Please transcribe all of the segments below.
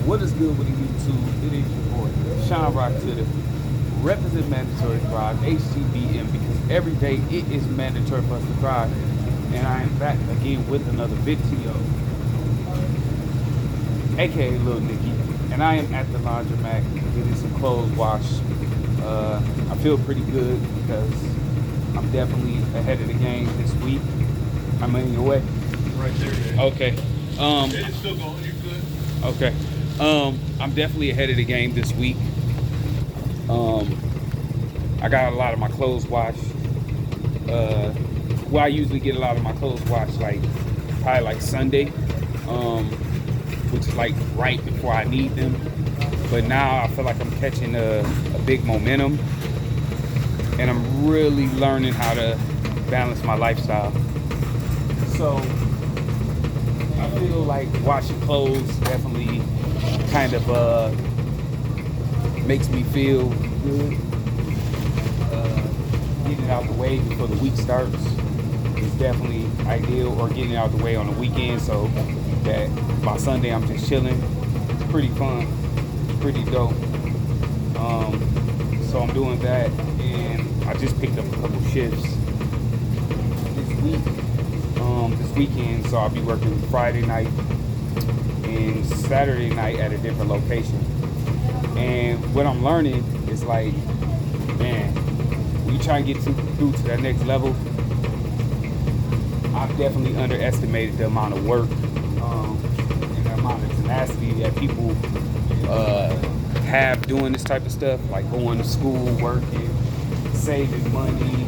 What is good with the YouTube? It is your boy, Sean Rock to the represent mandatory thrive, HTBM, because every day it is mandatory for us to thrive. And I am back again with another video, aka Lil Nicky. And I am at the Laudromat getting some clothes washed. I feel pretty good because I'm definitely ahead of the game this week. I'm in your way. Right there, yeah. Okay. It's still going. You good? Okay. I'm definitely ahead of the game this week. I got a lot of my clothes washed. I usually get a lot of my clothes washed probably like Sunday, which is like right before I need them. But now I feel like I'm catching a big momentum, and I'm really learning how to balance my lifestyle. So I feel like washing clothes definitely kind of makes me feel good. Getting it out the way before the week starts is definitely ideal, or getting it out the way on the weekend so that by Sunday I'm just chilling. It's pretty fun, pretty dope. So I'm doing that, and I just picked up a couple shifts this weekend, so I'll be working Friday night and Saturday night at a different location. And what I'm learning is like, man, when you try and get through to that next level, I've definitely underestimated the amount of work and the amount of tenacity that people have doing this type of stuff, like going to school, working, saving money.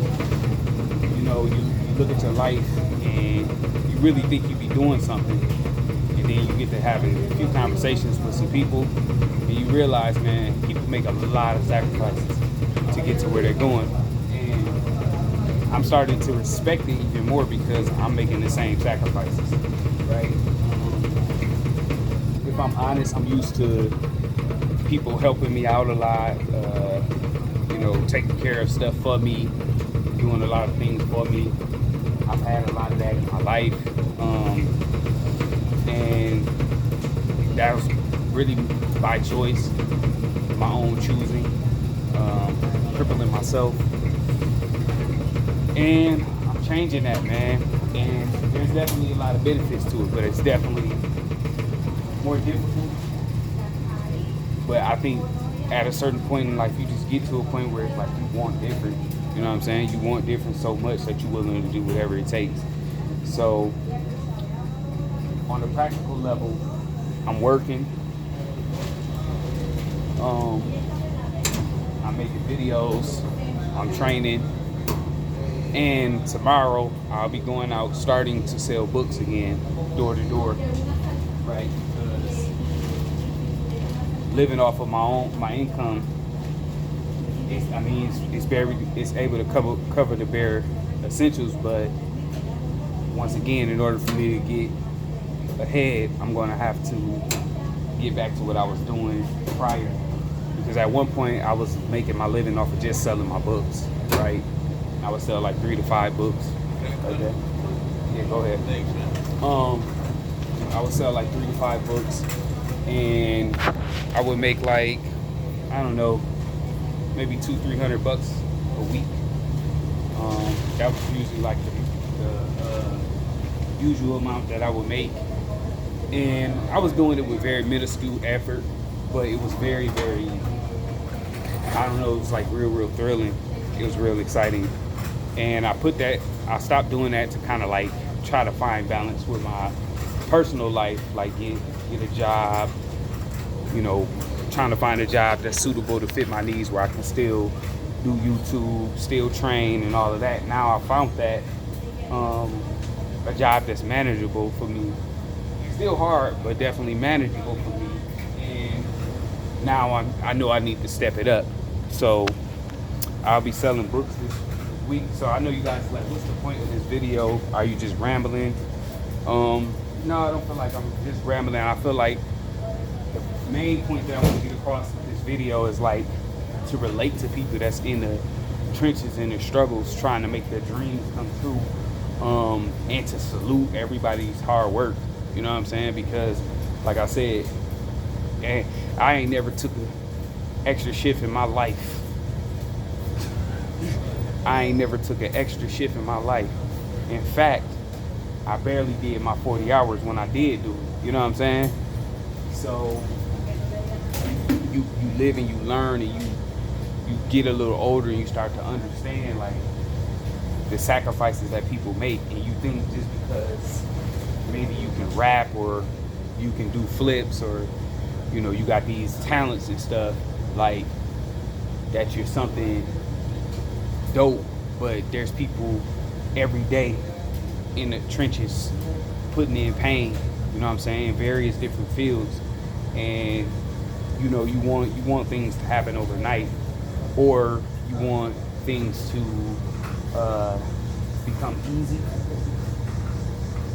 You know, you look at your life and you really think you be doing something, and then you get to have a few conversations with some people, and you realize, man, people make a lot of sacrifices to get to where they're going. And I'm starting to respect it even more because I'm making the same sacrifices, right? If I'm honest, I'm used to people helping me out a lot, taking care of stuff for me, doing a lot of things for me. I've had a lot of that in my life, and that was really by choice, my own choosing, crippling myself. And I'm changing that, man. And there's definitely a lot of benefits to it, but it's definitely more difficult. But I think at a certain point in life, you just get to a point where it's like you want different. You know what I'm saying? You want different so much that you're willing to do whatever it takes. So on a practical level, I'm working. I'm making videos. I'm training. And tomorrow I'll be going out starting to sell books again, door to door, right? Because living off of my income, it's able to cover the bare essentials. But once again, in order for me to get ahead, I'm going to have to get back to what I was doing prior. Because at one point I was making my living off of just selling my books, right? I would sell like 3 to 5 books. Okay. Yeah, go ahead. Thanks, man. I would sell like 3 to 5 books, and I would make like, I don't know, maybe $200-300 a week. That was usually like the usual amount that I would make, and I was doing it with very minuscule effort, but it was very, very, I don't know, it was like real thrilling. It was real exciting. And I stopped doing that to kind of like try to find balance with my personal life, like get a job, trying to find a job that's suitable to fit my needs, where I can still do YouTube, still train and all of that. Now I found that a job that's manageable for me. Still hard, but definitely manageable for me. And now I know I need to step it up. So I'll be selling books this week. So I know you guys like, what's the point of this video? Are you just rambling? No, I don't feel like I'm just rambling. I feel like the main point that I want to get across with this video is like to relate to people that's in the trenches and their struggles, trying to make their dreams come true, and to salute everybody's hard work. You know what I'm saying? Because like I said, And I ain't never took an extra shift in my life. I ain't never took an extra shift in my life. In fact, I barely did my 40 hours when I did do it. You know what I'm saying? So you live and you learn, and you get a little older and you start to understand like the sacrifices that people make, and you think just because maybe you can rap or you can do flips or you got these talents and stuff, like that you're something dope, but there's people every day in the trenches putting in pain, you know what I'm saying, various different fields, and you want things to happen overnight, or you want things to become easy.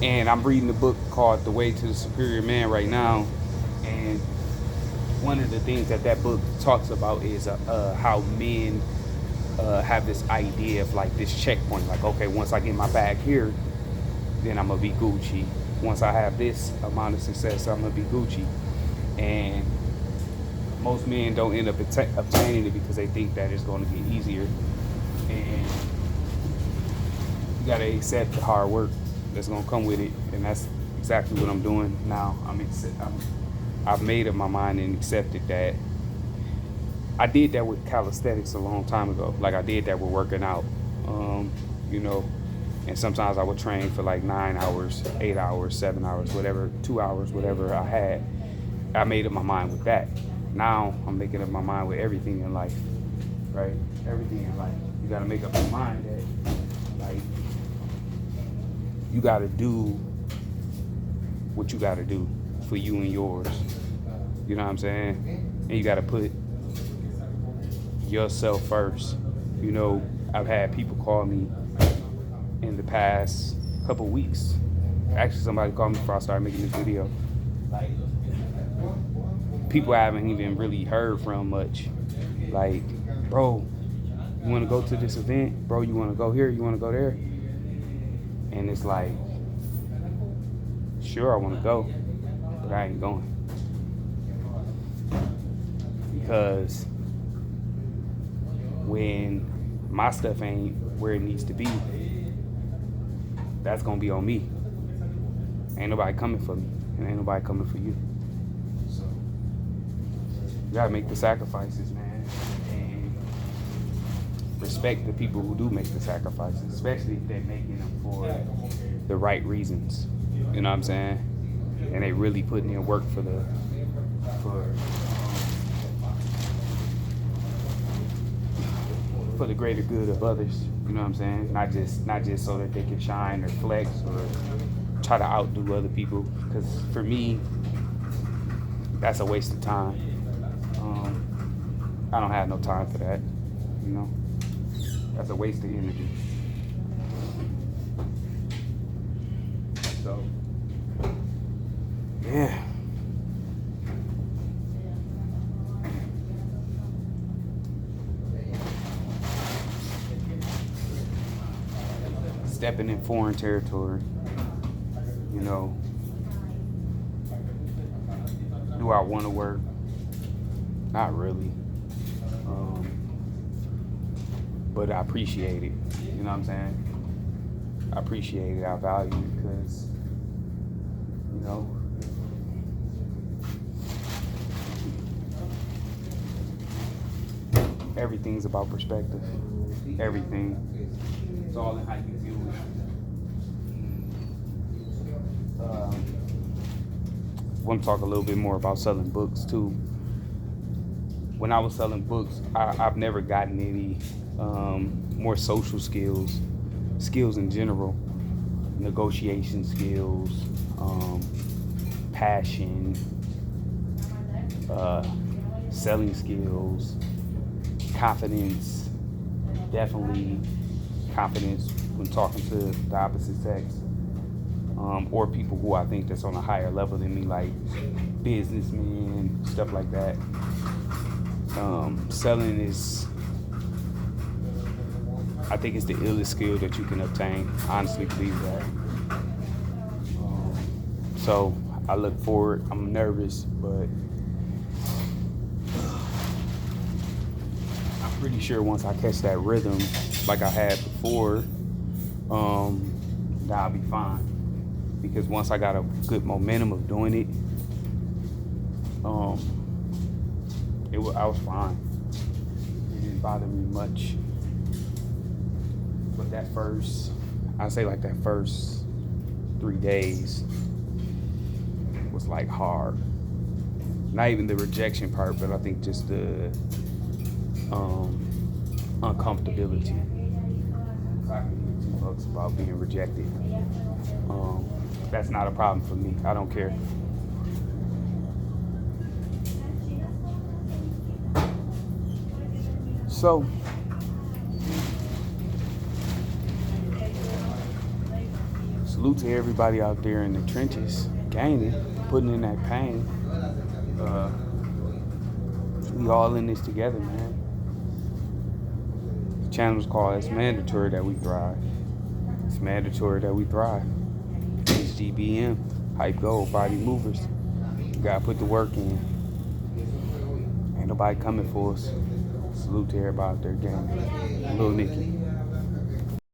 And I'm reading a book called The Way to the Superior Man right now, and one of the things that book talks about is how men have this idea of like this checkpoint, like, okay, once I get my bag here, then I'm gonna be Gucci. Once I have this amount of success, I'm gonna be Gucci. And most men don't end up obtaining it because they think that it's going to get easier. And you gotta accept the hard work that's gonna come with it, and that's exactly what I'm doing now. I've made up my mind and accepted that. I did that with calisthenics a long time ago. Like I did that with working out, and sometimes I would train for like 9 hours, 8 hours, 7 hours, whatever, 2 hours, whatever I had. I made up my mind with that. Now I'm making up my mind with everything in life, right? Everything in life. You gotta make up your mind that, like, you gotta do what you gotta do for you and yours. You know what I'm saying? And you gotta put yourself first. I've had people call me in the past couple weeks. Actually, somebody called me before I started making this video. Like, people I haven't even really heard from much. Like, bro, you want to go to this event? Bro, you want to go here? You want to go there? And it's like, sure, I want to go, but I ain't going. Because when my stuff ain't where it needs to be, that's gonna be on me. Ain't nobody coming for me, and ain't nobody coming for you. So you gotta make the sacrifices, man, and respect the people who do make the sacrifices, especially if they're making them for the right reasons. You know what I'm saying? And they really putting in work for the greater good of others. You know what I'm saying? Not just so that they can shine or flex or try to outdo other people. Because for me, that's a waste of time. I don't have no time for that. That's a waste of energy. So, yeah. Stepping in foreign territory, do I want to work? Not really, but I appreciate it. You know what I'm saying? I appreciate it. I value it because, everything's about perspective. Everything. It's all in how you view it. I want to talk a little bit more about selling books too. When I was selling books, I've never gotten any more social skills in general, negotiation skills, passion, selling skills, confidence, definitely confidence when talking to the opposite sex, or people who I think that's on a higher level than me, like businessmen, stuff like that. Selling is, I think it's the illest skill that you can obtain. I honestly believe that. So I look forward. I'm nervous, but pretty sure once I catch that rhythm like I had before, that I'll be fine. Because once I got a good momentum of doing it, I was fine. It didn't bother me much. But that first 3 days was like hard. Not even the rejection part, but I think just the uncomfortability. I can give two fucks about being rejected. That's not a problem for me. I don't care. So, salute to everybody out there in the trenches, gaining, putting in that pain. We all in this together, man. The channel's called It's Mandatory That We Thrive. It's mandatory that we thrive. It's GBM, hype gold, body movers. You gotta put the work in. Ain't nobody coming for us. Salute to everybody out there, gang. Lil Nicky.